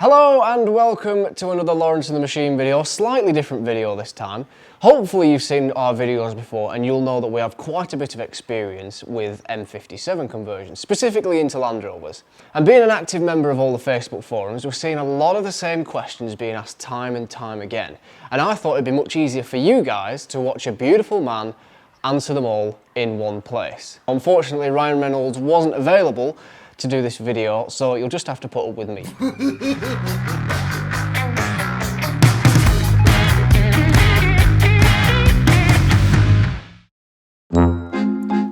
Hello and welcome to another Lawrence and the Machine video, slightly different video this time. Hopefully you've seen our videos before and you'll know that we have quite a bit of experience with M57 conversions, specifically into Land Rovers. And being an active member of all the Facebook forums, we're seeing a lot of the same questions being asked time and time again. And I thought it'd be much easier for you guys to watch a beautiful man answer them all in one place. Unfortunately, Ryan Reynolds wasn't available to do this video, so you'll just have to put up with me.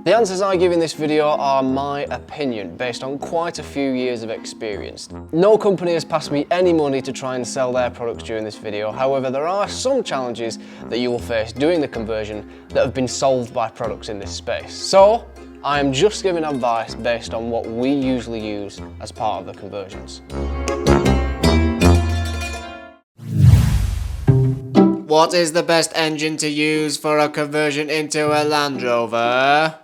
The answers I give in this video are my opinion, based on quite a few years of experience. No company has passed me any money to try and sell their products during this video, however there are some challenges that you will face doing the conversion that have been solved by products in this space. So, I am just giving advice based on what we usually use as part of the conversions. What is the best engine to use for a conversion into a Land Rover?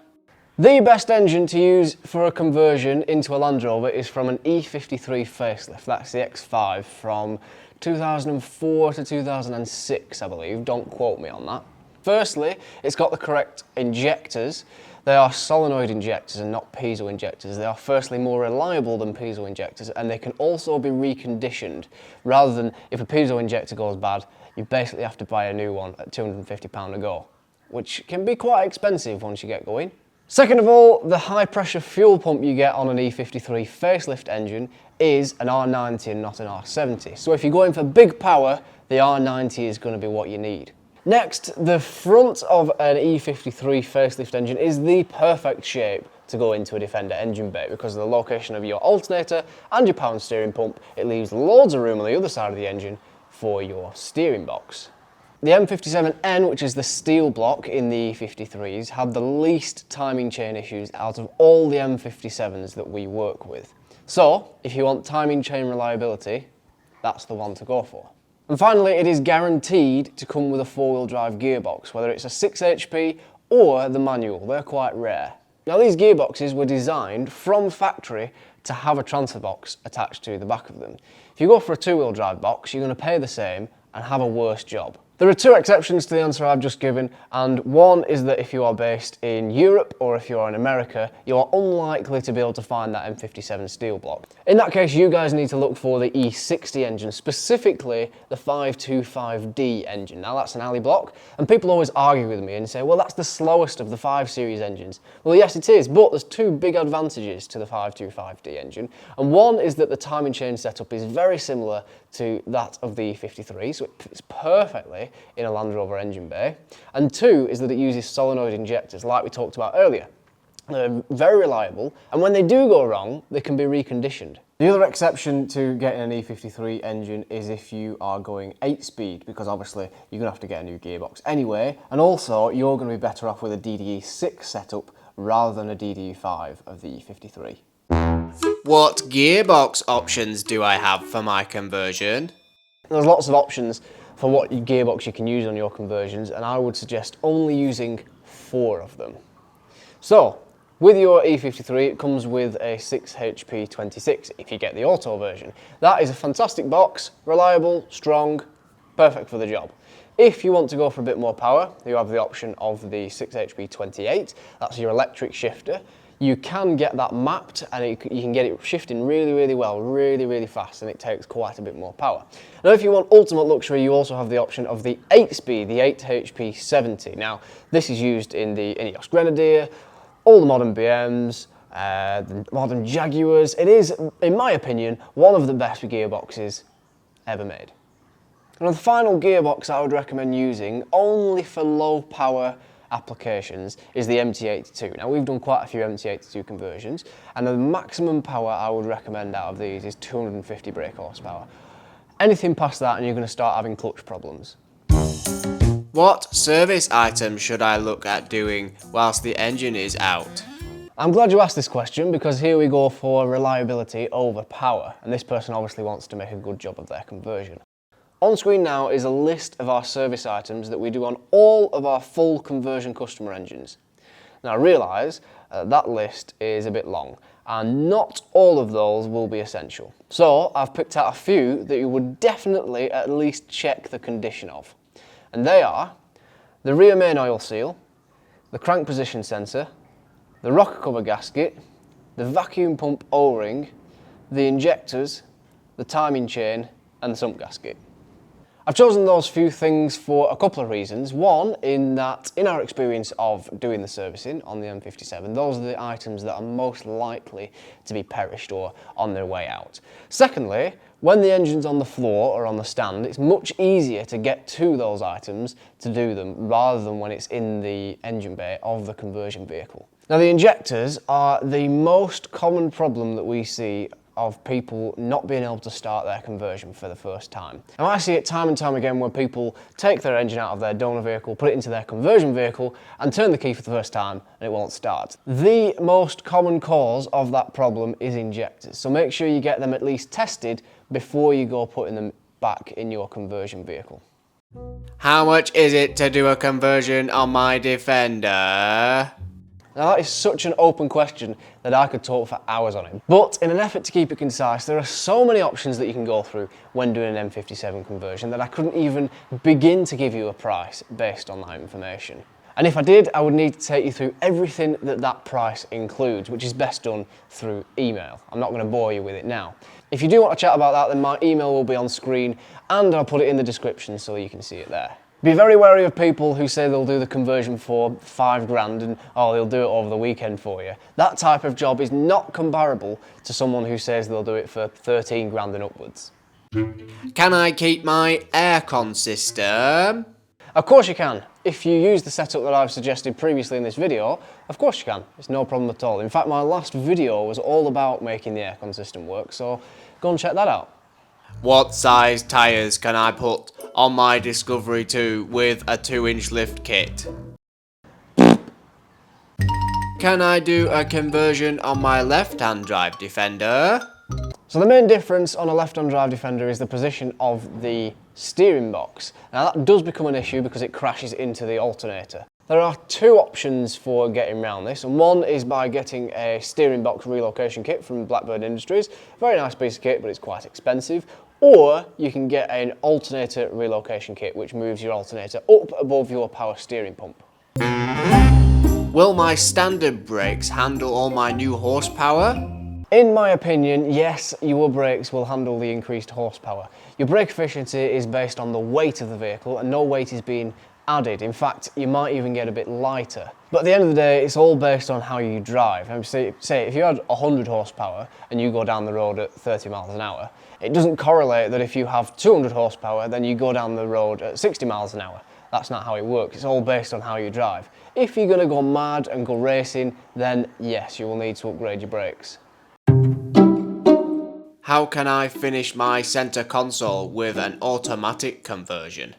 The best engine to use for a conversion into a Land Rover is from an E53 facelift. That's the X5 from 2004 to 2006, I believe. Don't quote me on that. Firstly, it's got the correct injectors. They are solenoid injectors and not piezo injectors. They are firstly more reliable than piezo injectors, and they can also be reconditioned. Rather than if a piezo injector goes bad, you basically have to buy a new one at £250 a go, which can be quite expensive once you get going. Second of all, the high pressure fuel pump you get on an E53 facelift engine is an R90 and not an R70. So if you're going for big power, the R90 is going to be what you need. Next, the front of an E53 facelift engine is the perfect shape to go into a Defender engine bay because of the location of your alternator and your power and steering pump. It leaves loads of room on the other side of the engine for your steering box. The M57N, which is the steel block in the E53s, had the least timing chain issues out of all the M57s that we work with. So, if you want timing chain reliability, that's the one to go for. And finally, it is guaranteed to come with a four-wheel drive gearbox, whether it's a 6 HP or the manual. They're quite rare. Now, these gearboxes were designed from factory to have a transfer box attached to the back of them. If you go for a two-wheel drive box, you're going to pay the same and have a worse job. There are two exceptions to the answer I've just given, and one is that if you are based in Europe or if you are in America, you are unlikely to be able to find that M57 steel block. In that case, you guys need to look for the E60 engine, specifically the 525D engine. Now that's an alley block, and people always argue with me and say, well, that's the slowest of the 5 Series engines. Well, yes, it is, but there's two big advantages to the 525D engine, and one is that the timing chain setup is very similar to that of the E53, so it fits perfectly in a Land Rover engine bay. And two is that it uses solenoid injectors, like we talked about earlier. They're very reliable, and when they do go wrong, they can be reconditioned. The other exception to getting an E53 engine is if you are going 8-speed, because obviously you're going to have to get a new gearbox anyway, and also you're going to be better off with a DDE6 setup rather than a DDE5 of the E53. What gearbox options do I have for my conversion? There's lots of options for what gearbox you can use on your conversions, and I would suggest only using 4 of them. So, with your E53, it comes with a 6 HP 26 if you get the auto version. That is a fantastic box, reliable, strong, perfect for the job. If you want to go for a bit more power, you have the option of the 6 HP 28, that's your electric shifter. You can get that mapped and you can get it shifting really well, really fast, and it takes quite a bit more power. Now if you want ultimate luxury, you also have the option of the 8-speed, the 8 HP 70. Now this is used in the Ineos Grenadier, all the modern BMs, the modern Jaguars. It is, in my opinion, one of the best gearboxes ever made. And the final gearbox I would recommend using, only for low power applications, is the MT82. Now we've done quite a few MT82 conversions, and the maximum power I would recommend out of these is 250 brake horsepower. Anything past that and you're going to start having clutch problems. What service items should I look at doing whilst the engine is out? I'm glad you asked this question, because here we go for reliability over power, and this person obviously wants to make a good job of their conversion. On screen now is a list of our service items that we do on all of our full conversion customer engines. Now I realise that list is a bit long, and not all of those will be essential. So I've picked out a few that you would definitely at least check the condition of. And they are the rear main oil seal, the crank position sensor, the rocker cover gasket, the vacuum pump O-ring, the injectors, the timing chain, and the sump gasket. I've chosen those few things for a couple of reasons. One, in that in our experience of doing the servicing on the M57, those are the items that are most likely to be perished or on their way out. Secondly, when the engine's on the floor or on the stand, it's much easier to get to those items to do them rather than when it's in the engine bay of the conversion vehicle. Now, the injectors are the most common problem that we see of people not being able to start their conversion for the first time. And I see it time and time again when people take their engine out of their donor vehicle, put it into their conversion vehicle, and turn the key for the first time, and it won't start. The most common cause of that problem is injectors, so make sure you get them at least tested before you go putting them back in your conversion vehicle. How much is it to do a conversion on my Defender? Now that is such an open question that I could talk for hours on it. But in an effort to keep it concise, there are so many options that you can go through when doing an M57 conversion that I couldn't even begin to give you a price based on that information. And if I did, I would need to take you through everything that that price includes, which is best done through email. I'm not going to bore you with it now. If you do want to chat about that, then my email will be on screen and I'll put it in the description so you can see it there. Be very wary of people who say they'll do the conversion for £5 and they'll do it over the weekend for you. That type of job is not comparable to someone who says they'll do it for £13 and upwards. Can I keep my aircon system? Of course you can. If you use the setup that I've suggested previously in this video, of course you can. It's no problem at all. In fact, my last video was all about making the aircon system work, so go and check that out. What size tyres can I put on my Discovery 2 with a 2-inch lift kit? Can I do a conversion on my left-hand drive Defender? So the main difference on a left-hand drive Defender is the position of the steering box. Now that does become an issue because it crashes into the alternator. There are two options for getting around this, and one is by getting a steering box relocation kit from Blackbird Industries. Very nice piece of kit, but it's quite expensive. Or you can get an alternator relocation kit, which moves your alternator up above your power steering pump. Will my standard brakes handle all my new horsepower? In my opinion, yes, your brakes will handle the increased horsepower. Your brake efficiency is based on the weight of the vehicle, and no weight is being added. In fact, you might even get a bit lighter. But at the end of the day, it's all based on how you drive. And say if you had 100 horsepower and you go down the road at 30 miles an hour, it doesn't correlate that if you have 200 horsepower, then you go down the road at 60 miles an hour. That's not how it works. It's all based on how you drive. If you're going to go mad and go racing, then yes, you will need to upgrade your brakes. How can I finish my center console with an automatic conversion?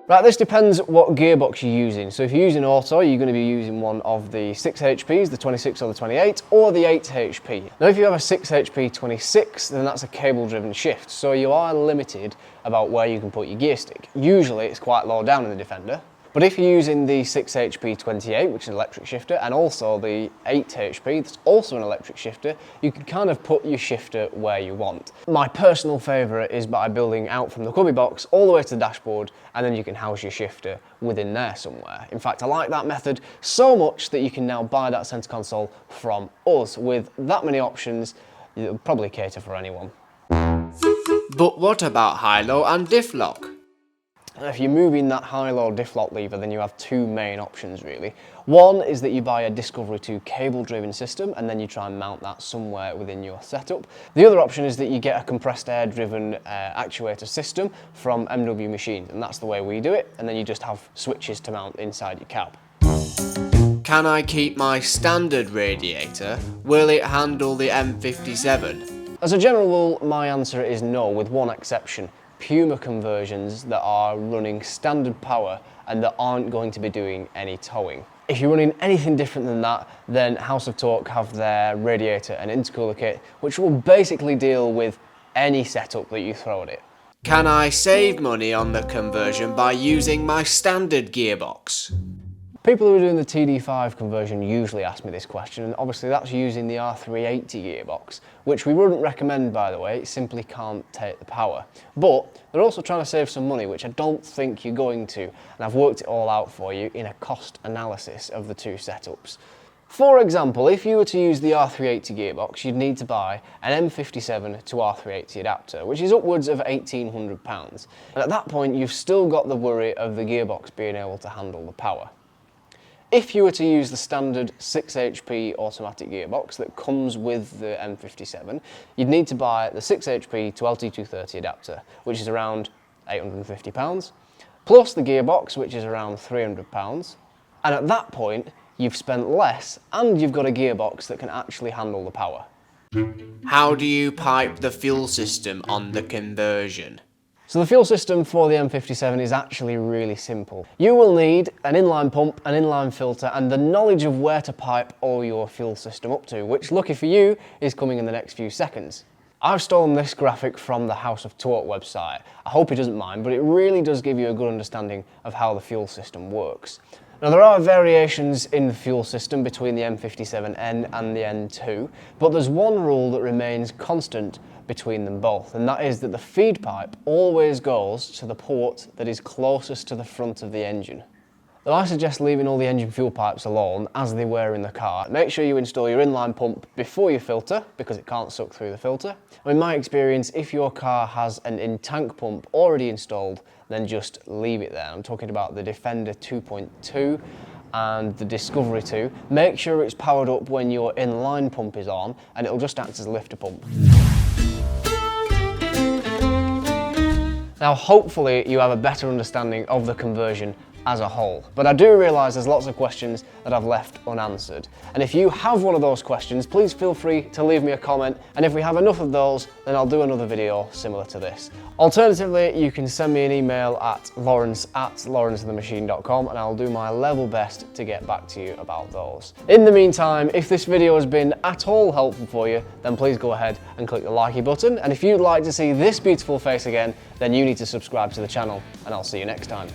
Right, this depends what gearbox you're using. So if you're using auto, you're going to be using one of the 6 HPs, the 26 or the 28, or the 8 HP. Now if you have a 6 HP 26, then that's a cable-driven shift, so you are limited about where you can put your gear stick. Usually it's quite low down in the Defender. But if you're using the 6 HP 28, which is an electric shifter, and also the 8 HP, that's also an electric shifter, you can kind of put your shifter where you want. My personal favourite is by building out from the cubby box all the way to the dashboard, and then you can house your shifter within there somewhere. In fact, I like that method so much that you can now buy that centre console from us. With that many options, it'll probably cater for anyone. But what about high-low and diff lock? If you're moving that high-low diff lock lever, then you have two main options really. One is that you buy a Discovery 2 cable-driven system and then you try and mount that somewhere within your setup. The other option is that you get a compressed air-driven actuator system from MW Machines, and that's the way we do it, and then you just have switches to mount inside your cab. Can I keep my standard radiator? Will it handle the M57? As a general rule, my answer is no, with one exception. Puma conversions that are running standard power and that aren't going to be doing any towing. If you're running anything different than that, then House of Torque have their radiator and intercooler kit, which will basically deal with any setup that you throw at it. Can I save money on the conversion by using my standard gearbox? People who are doing the TD5 conversion usually ask me this question, and obviously that's using the R380 gearbox, which we wouldn't recommend, by the way. It simply can't take the power. But they're also trying to save some money, which I don't think you're going to, and I've worked it all out for you in a cost analysis of the two setups. For example, if you were to use the R380 gearbox, you'd need to buy an M57 to R380 adapter, which is upwards of £1,800. And at that point, you've still got the worry of the gearbox being able to handle the power. If you were to use the standard 6 HP automatic gearbox that comes with the M57, you'd need to buy the 6 HP to LT230 adapter, which is around £850, plus the gearbox, which is around £300. And at that point, you've spent less and you've got a gearbox that can actually handle the power. How do you pipe the fuel system on the conversion? So the fuel system for the M57 is actually really simple. You will need an inline pump, an inline filter, and the knowledge of where to pipe all your fuel system up to, which, lucky for you, is coming in the next few seconds. I've stolen this graphic from the House of Torque website. I hope he doesn't mind, but it really does give you a good understanding of how the fuel system works. Now, there are variations in the fuel system between the M57N and the N2, but there's one rule that remains constant between them both, and that is that the feed pipe always goes to the port that is closest to the front of the engine. Now, I suggest leaving all the engine fuel pipes alone as they were in the car. Make sure you install your inline pump before you filter, because it can't suck through the filter. In my experience, if your car has an in-tank pump already installed, then just leave it there. I'm talking about the Defender 2.2 and the Discovery 2. Make sure it's powered up when your inline pump is on, and it'll just act as a lifter pump. Now, hopefully you have a better understanding of the conversion as a whole, but I do realise there's lots of questions that I've left unanswered. And if you have one of those questions, please feel free to leave me a comment, and if we have enough of those, then I'll do another video similar to this. Alternatively, you can send me an email at lawrence@lawrenceandthemachine.com, and I'll do my level best to get back to you about those. In the meantime, if this video has been at all helpful for you, then please go ahead and click the likey button, and if you'd like to see this beautiful face again, then you need to subscribe to the channel, and I'll see you next time.